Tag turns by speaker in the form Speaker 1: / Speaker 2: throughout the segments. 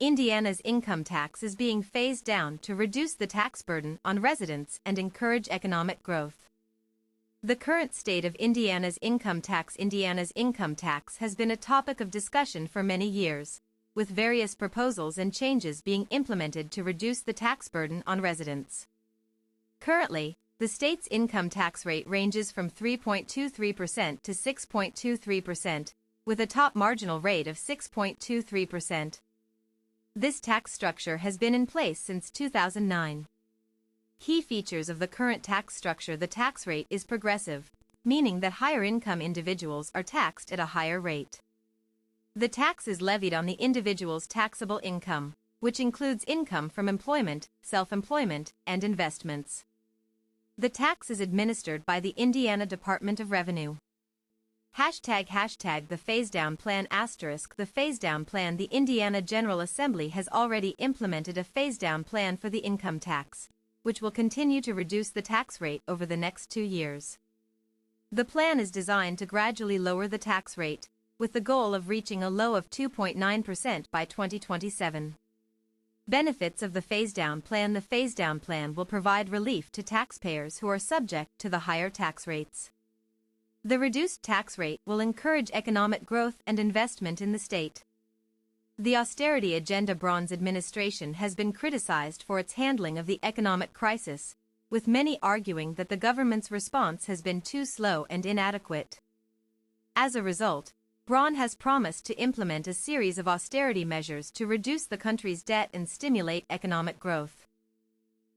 Speaker 1: Indiana's income tax is being phased down to reduce the tax burden on residents and encourage economic growth. The current state of Indiana's income tax has been a topic of discussion for many years, with various proposals and changes being implemented to reduce the tax burden on residents. Currently, the state's income tax rate ranges from 3.23% to 6.23%, with a top marginal rate of 6.23%. This tax structure has been in place since 2009. Key features of the current tax structure: the tax rate is progressive, meaning that higher income individuals are taxed at a higher rate. The tax is levied on the individual's taxable income, which includes income from employment, self-employment, and investments. The tax is administered by the Indiana Department of Revenue. ##The phase-down plan *. The phase-down plan. The Indiana General Assembly has already implemented a phase-down plan for the income tax, which will continue to reduce the tax rate over the next 2 years. The plan is designed to gradually lower the tax rate, with the goal of reaching a low of 2.9% by 2027. Benefits of the phase-down plan. The phase-down plan will provide relief to taxpayers who are subject to the higher tax rates. The reduced tax rate will encourage economic growth and investment in the state. The austerity agenda. Braun's administration has been criticized for its handling of the economic crisis, with many arguing that the government's response has been too slow and inadequate. As a result, Braun has promised to implement a series of austerity measures to reduce the country's debt and stimulate economic growth.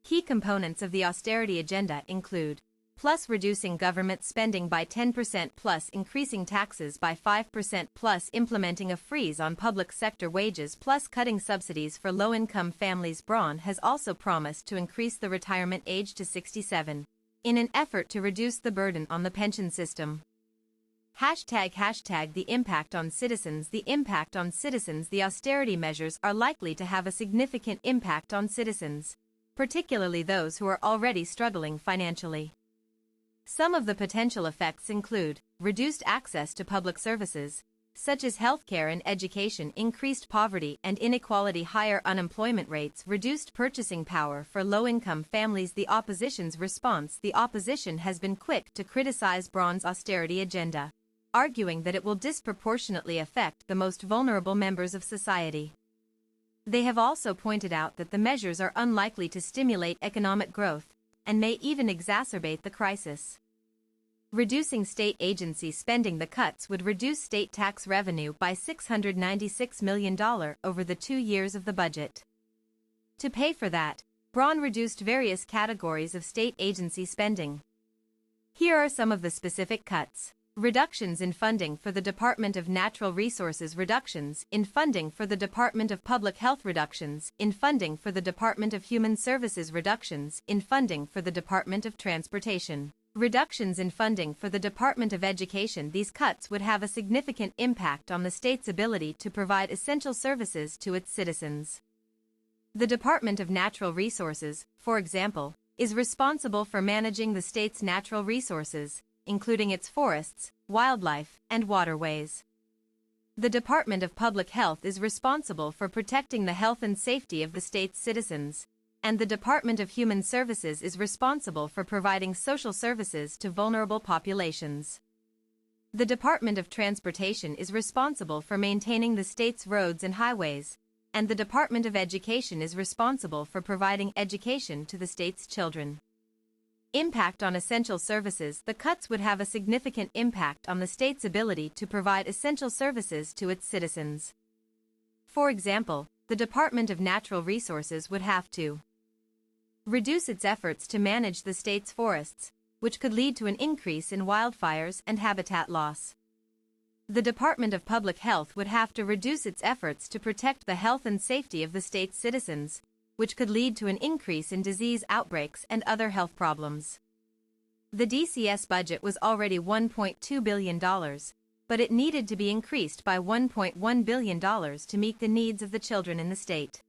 Speaker 1: Key components of the austerity agenda include plus reducing government spending by 10%, plus increasing taxes by 5%, plus implementing a freeze on public sector wages, plus cutting subsidies for low-income families. Braun has also promised to increase the retirement age to 67, in an effort to reduce the burden on the pension system. ##The impact on citizens. The impact on citizens. The austerity measures are likely to have a significant impact on citizens, particularly those who are already struggling financially. Some of the potential effects include reduced access to public services, such as healthcare and education, increased poverty and inequality, higher unemployment rates, reduced purchasing power for low-income families. The opposition's response. The opposition has been quick to criticize Braun's austerity agenda, arguing that it will disproportionately affect the most vulnerable members of society. They have also pointed out that the measures are unlikely to stimulate economic growth and may even exacerbate the crisis. Reducing state agency spending. The cuts would reduce state tax revenue by $696 million over the 2 years of the budget. To pay for that, Braun reduced various categories of state agency spending. Here are some of the specific cuts. Reductions in funding for the Department of Natural Resources, reductions in funding for the Department of Public Health, reductions in funding for the Department of Human Services, reductions in funding for the Department of Transportation, reductions in funding for the Department of Education. These cuts would have a significant impact on the state's ability to provide essential services to its citizens. The Department of Natural Resources, for example, is responsible for managing the state's natural resources, including its forests, wildlife, and waterways. The Department of Public Health is responsible for protecting the health and safety of the state's citizens, and the Department of Human Services is responsible for providing social services to vulnerable populations. The Department of Transportation is responsible for maintaining the state's roads and highways, and the Department of Education is responsible for providing education to the state's children. Impact on essential services. The cuts would have a significant impact on the state's ability to provide essential services to its citizens. For example, the Department of Natural Resources would have to reduce its efforts to manage the state's forests, which could lead to an increase in wildfires and habitat loss. The Department of Public Health would have to reduce its efforts to protect the health and safety of the state's citizens, which could lead to an increase in disease outbreaks and other health problems. The DCS budget was already $1.2 billion, but it needed to be increased by $1.1 billion to meet the needs of the children in the state.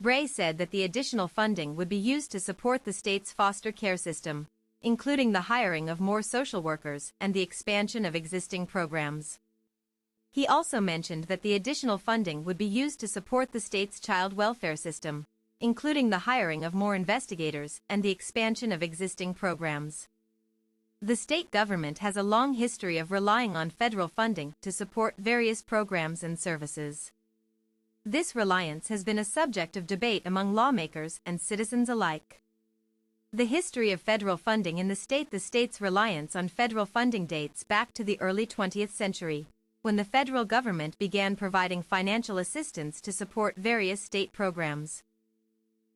Speaker 1: Bray said that the additional funding would be used to support the state's foster care system, including the hiring of more social workers and the expansion of existing programs. He also mentioned that the additional funding would be used to support the state's child welfare system, including the hiring of more investigators and the expansion of existing programs. The state government has a long history of relying on federal funding to support various programs and services. This reliance has been a subject of debate among lawmakers and citizens alike. The history of federal funding in the state's reliance on federal funding dates back to the early 20th century, when the federal government began providing financial assistance to support various state programs.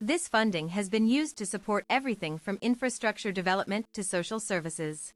Speaker 1: This funding has been used to support everything from infrastructure development to social services.